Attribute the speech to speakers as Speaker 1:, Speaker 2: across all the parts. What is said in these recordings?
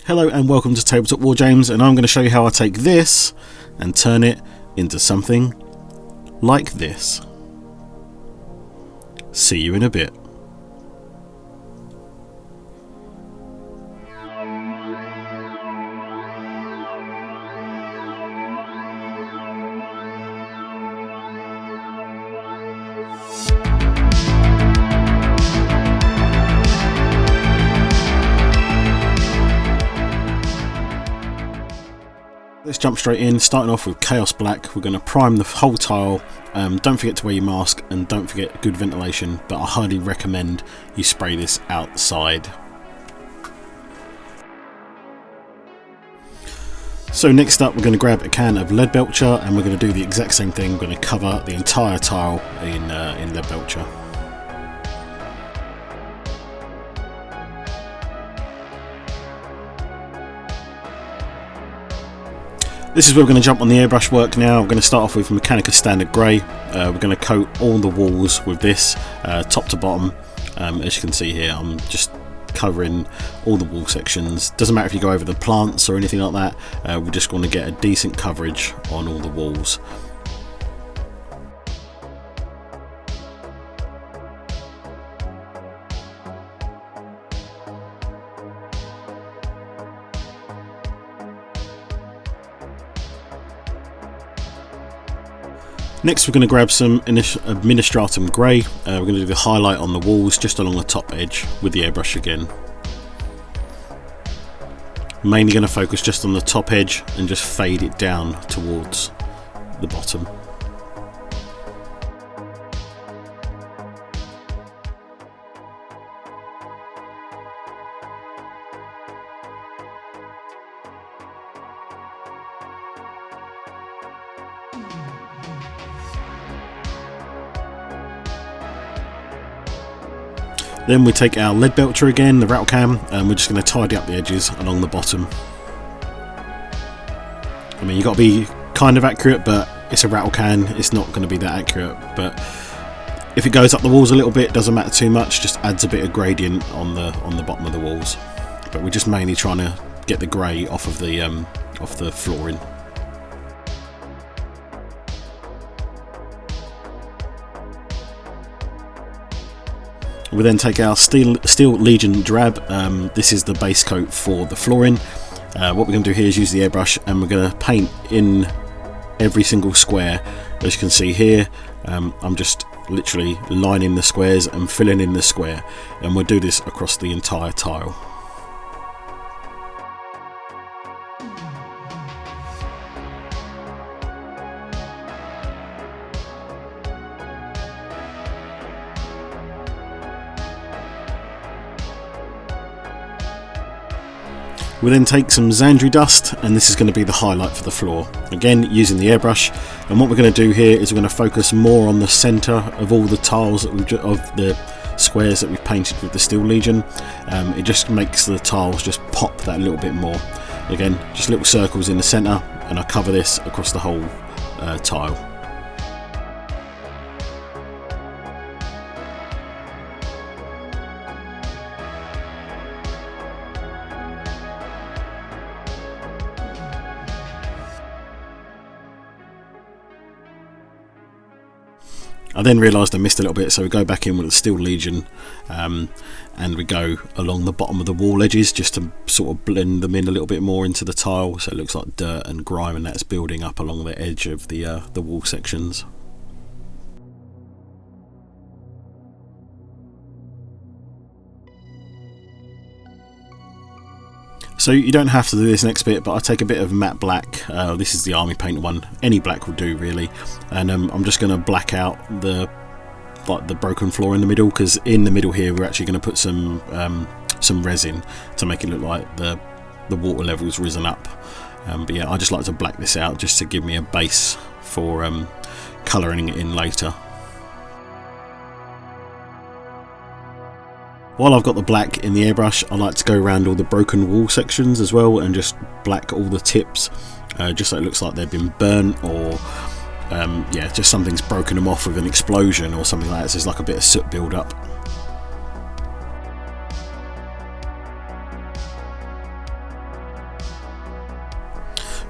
Speaker 1: Hello and welcome to Tabletop War James, and I'm going to show you how I take this and turn it into something like this. See you in a bit. Let's jump straight in, starting off with Chaos Black. We're going to prime the whole tile. Don't forget to wear your mask and don't forget good ventilation, but I highly recommend you spray this outside. So next up, we're going to grab a can of lead belcher and we're going to do the exact same thing. We're going to cover the entire tile in lead belcher. This is where we're going to jump on the airbrush work now. We're going to start off with Mechanica Standard Grey. We're going to coat all the walls with this, top to bottom. As you can see here, I'm just covering all the wall sections. Doesn't matter if you go over the plants or anything like that. We just want to get a decent coverage on all the walls. Next we're going to grab some Administratum Grey. We're going to do the highlight on the walls just along the top edge with the airbrush again. Mainly going to focus just on the top edge and just fade it down towards the bottom. Then we take our lead belcher again, the rattle can, and we're just going to tidy up the edges along the bottom. I mean, you've got to be kind of accurate, but it's a rattle can, it's not going to be that accurate. But if it goes up the walls a little bit, doesn't matter too much, just adds a bit of gradient on the bottom of the walls. But we're just mainly trying to get the grey off of the flooring. We then take our Steel Legion drab. This is the base coat for the flooring. What we're going to do here is use the airbrush and we're going to paint in every single square. As you can see here, I'm just literally lining the squares and filling in the square, and we'll do this across the entire tile. We then take some Zandri dust, and this is going to be the highlight for the floor. Again, using the airbrush, and what we're going to do here is we're going to focus more on the centre of all the tiles that of the squares that we've painted with the Steel Legion. It just makes the tiles just pop that little bit more. Again, just little circles in the centre, and I cover this across the whole tile. I then realised I missed a little bit, so we go back in with the Steel Legion and we go along the bottom of the wall edges just to sort of blend them in a little bit more into the tile, so it looks like dirt and grime and that's building up along the edge of the wall sections. So you don't have to do this next bit, but I take a bit of matte black. This is the army paint one. Any black will do really, and I'm just going to black out the broken floor in the middle, because in the middle here we're actually going to put some resin to make it look like the water level's risen up. But yeah, I just like to black this out just to give me a base for colouring it in later. While I've got the black in the airbrush, I like to go around all the broken wall sections as well and just black all the tips, just so it looks like they've been burnt, or yeah, just something's broken them off with an explosion or something like that, so there's like a bit of soot build up.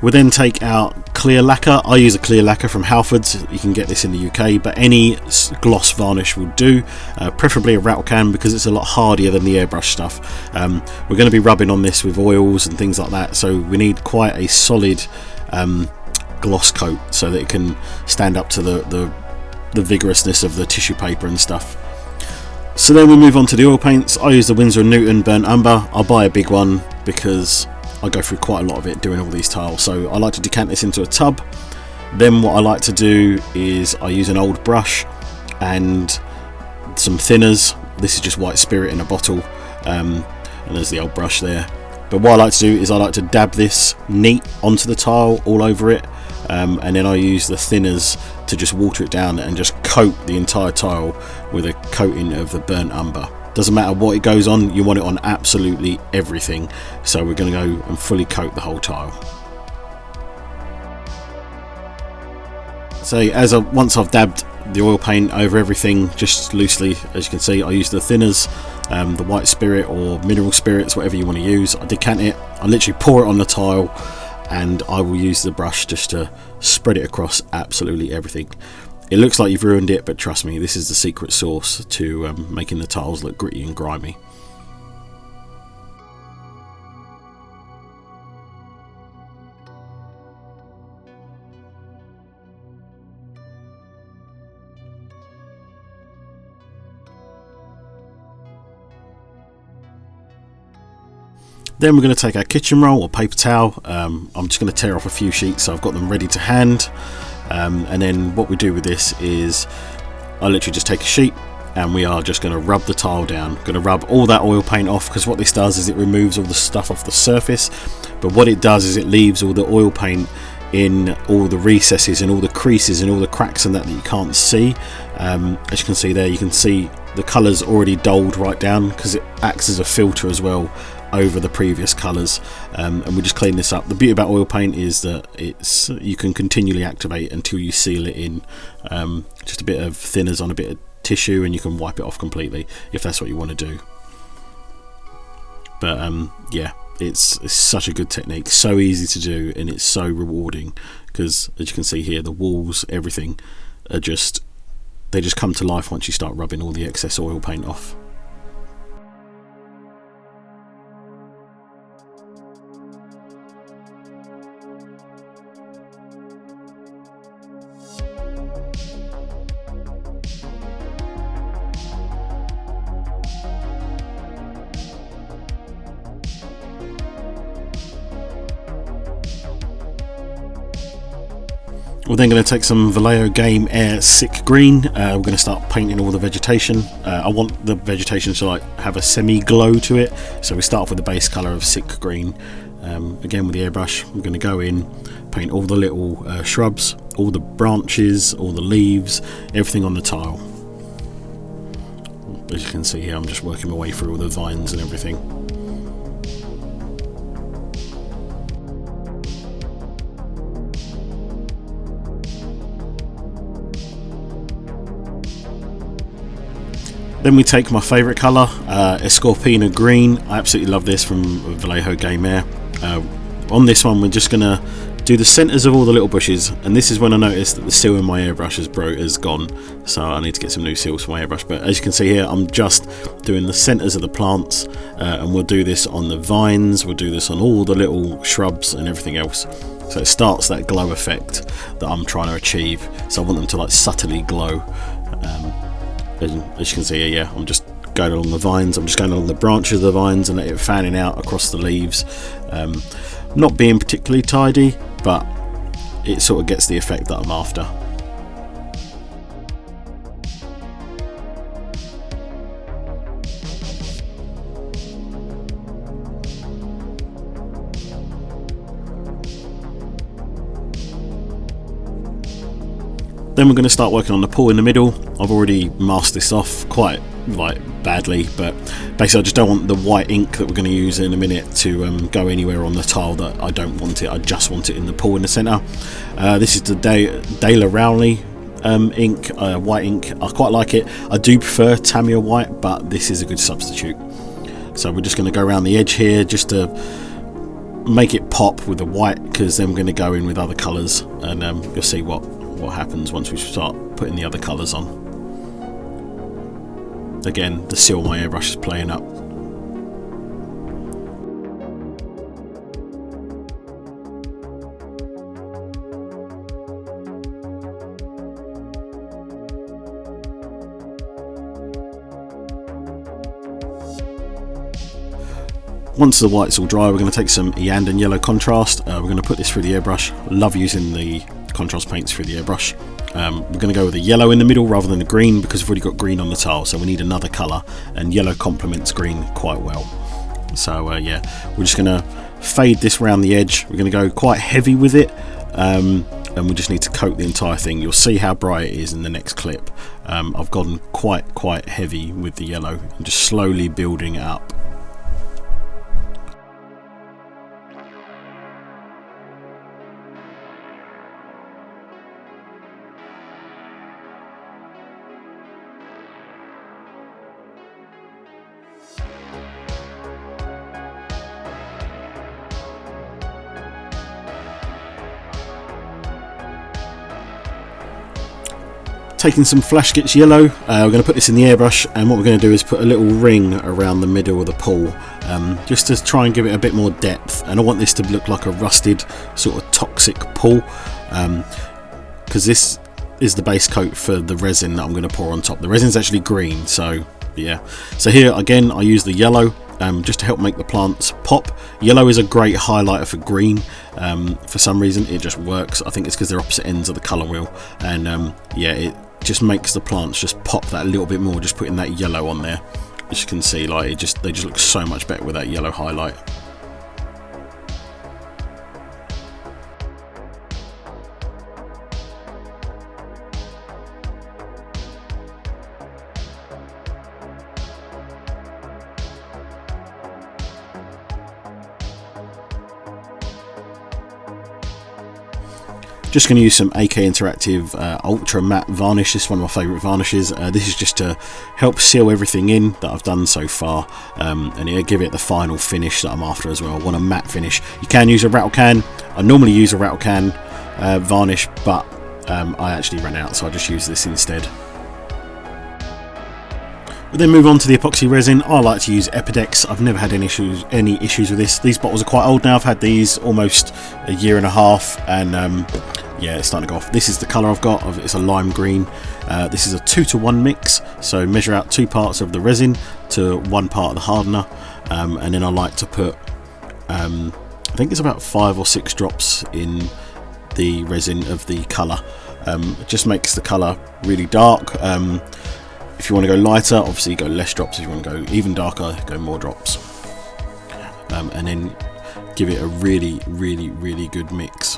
Speaker 1: We'll then take out clear lacquer. I use a clear lacquer from Halfords. You can get this in the UK, but any gloss varnish will do, preferably a rattle can because it's a lot hardier than the airbrush stuff. We're going to be rubbing on this with oils and things like that, so we need quite a solid gloss coat so that it can stand up to the vigorousness of the tissue paper and stuff. So then we move on to the oil paints. I use the Winsor & Newton Burnt Umber. I'll buy a big one because I go through quite a lot of it doing all these tiles, so I like to decant this into a tub. Then what I like to do is I use an old brush and some thinners. This is just white spirit in a bottle, and there's the old brush there. But what I like to do is I like to dab this neat onto the tile all over it, and then I use the thinners to just water it down and just coat the entire tile with a coating of the burnt umber. Doesn't matter what it goes on, you want it on absolutely everything, so we're going to go and fully coat the whole tile. So once I've dabbed the oil paint over everything just loosely, as you can see, I use the thinners, the white spirit or mineral spirits, whatever you want to use. I decant it, I literally pour it on the tile, and I will use the brush just to spread it across absolutely everything. It looks like you've ruined it, but trust me, this is the secret sauce to making the tiles look gritty and grimy. Then we're going to take our kitchen roll or paper towel. I'm just going to tear off a few sheets so I've got them ready to hand. And then what we do with this is I literally just take a sheet and we are just going to rub the tile down. Going to rub all that oil paint off, because what this does is it removes all the stuff off the surface, but what it does is it leaves all the oil paint in all the recesses and all the creases and all the cracks and that you can't see. As you can see there, you can see the colours already dulled right down because it acts as a filter as well over the previous colours, and we just clean this up. The beauty about oil paint is that you can continually activate until you seal it in. Just a bit of thinners on a bit of tissue and you can wipe it off completely if that's what you want to do. But yeah, it's such a good technique, so easy to do, and it's so rewarding because, as you can see here, the walls, everything are they just come to life once you start rubbing all the excess oil paint off. We're then going to take some Vallejo Game Air Sick Green. We're going to start painting all the vegetation. I want the vegetation to have a semi-glow to it, so we start off with the base colour of Sick Green. Again with the airbrush, we're going to go in, paint all the little shrubs, all the branches, all the leaves, everything on the tile. As you can see here, I'm just working my way through all the vines and everything. Then we take my favourite colour, Escorpina Green. I absolutely love this from Vallejo Game Air. On this one, we're just going to do the centres of all the little bushes, and this is when I noticed that the seal in my airbrush has gone, so I need to get some new seals for my airbrush. But as you can see here, I'm just doing the centres of the plants, and we'll do this on the vines, we'll do this on all the little shrubs and everything else. So it starts that glow effect that I'm trying to achieve, so I want them to subtly glow. As you can see here, yeah, I'm just going along the vines, I'm just going along the branches of the vines and let it fanning out across the leaves. Not being particularly tidy, but it sort of gets the effect that I'm after. Then we're going to start working on the pool in the middle. I've already masked this off quite badly, but basically I just don't want the white ink that we're going to use in a minute to go anywhere on the tile that I don't want it. I just want it in the pool in the centre. This is the De La Rowley ink, white ink. I quite like it. I do prefer Tamiya white, but this is a good substitute. So we're just going to go around the edge here just to make it pop with the white, because then we're going to go in with other colours, and you'll see what happens once we start putting the other colours on. Again, the seal on my airbrush is playing up. Once the white's all dry, we're going to take some Iandan yellow contrast. We're going to put this through the airbrush. Love using the contrast paints through the airbrush. We're going to go with a yellow in the middle rather than a green, because we've already got green on the tile, so we need another colour, and yellow complements green quite well. So yeah, we're just going to fade this around the edge. We're going to go quite heavy with it, and we just need to coat the entire thing. You'll see how bright it is in the next clip. I've gone quite heavy with the yellow and just slowly building it up. Taking some Flash Gets Yellow, we're going to put this in the airbrush, and what we're going to do is put a little ring around the middle of the pool, just to try and give it a bit more depth. And I want this to look like a rusted sort of toxic pool, because this is the base coat for the resin that I'm going to pour on top. The resin's actually green, so yeah. So here again I use the yellow just to help make the plants pop. Yellow is a great highlighter for green. For some reason it just works. I think it's because they're opposite ends of the colour wheel, and yeah, it just makes the plants just pop that little bit more, just putting that yellow on there. As you can see, like they just look so much better with that yellow highlight. Just going to use some AK Interactive Ultra Matte Varnish. This is one of my favourite varnishes. This is just to help seal everything in that I've done so far, and it'll give it the final finish that I'm after as well. I want a matte finish. You can use a rattle can. I normally use a rattle can varnish, but I actually ran out, so I just use this instead. We then move on to the epoxy resin. I like to use Epidex. I've never had any issues with this. These bottles are quite old now. I've had these almost a year and a half, and yeah, it's starting to go off. This is the colour I've got. It's a lime green. This is a 2-to-1 mix, so measure out 2 parts of the resin to 1 part of the hardener, and then I like to put I think it's about 5 or 6 drops in the resin of the colour. It just makes the colour really dark. If you want to go lighter, obviously go less drops. If you want to go even darker, go more drops, and then give it a really good mix.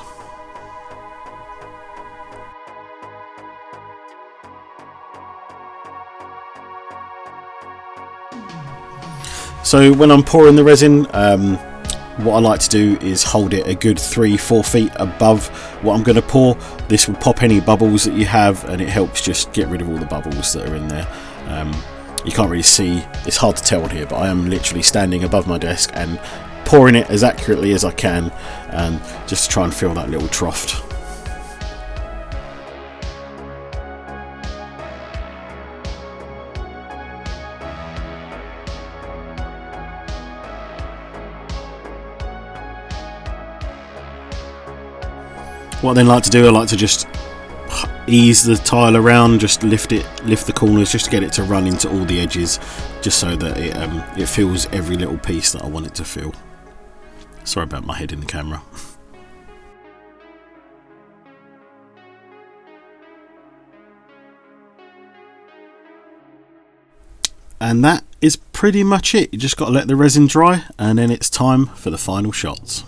Speaker 1: So when I'm pouring the resin, what I like to do is hold it a good 3-4 feet above what I'm going to pour. This will pop any bubbles that you have, and it helps just get rid of all the bubbles that are in there. You can't really see, it's hard to tell on here, but I am literally standing above my desk and pouring it as accurately as I can, just to try and fill that little trough. What I then like to do, I like to just ease the tile around, just lift the corners, just to get it to run into all the edges, just so that it fills every little piece that I want it to fill. Sorry about my head in the camera. And that is pretty much it. You just got to let the resin dry, and then it's time for the final shots.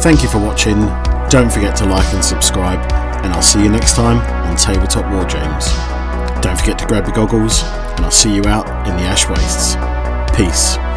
Speaker 1: Thank you for watching, don't forget to like and subscribe, and I'll see you next time on Tabletop Wargames. Don't forget to grab your goggles, and I'll see you out in the ash wastes. Peace.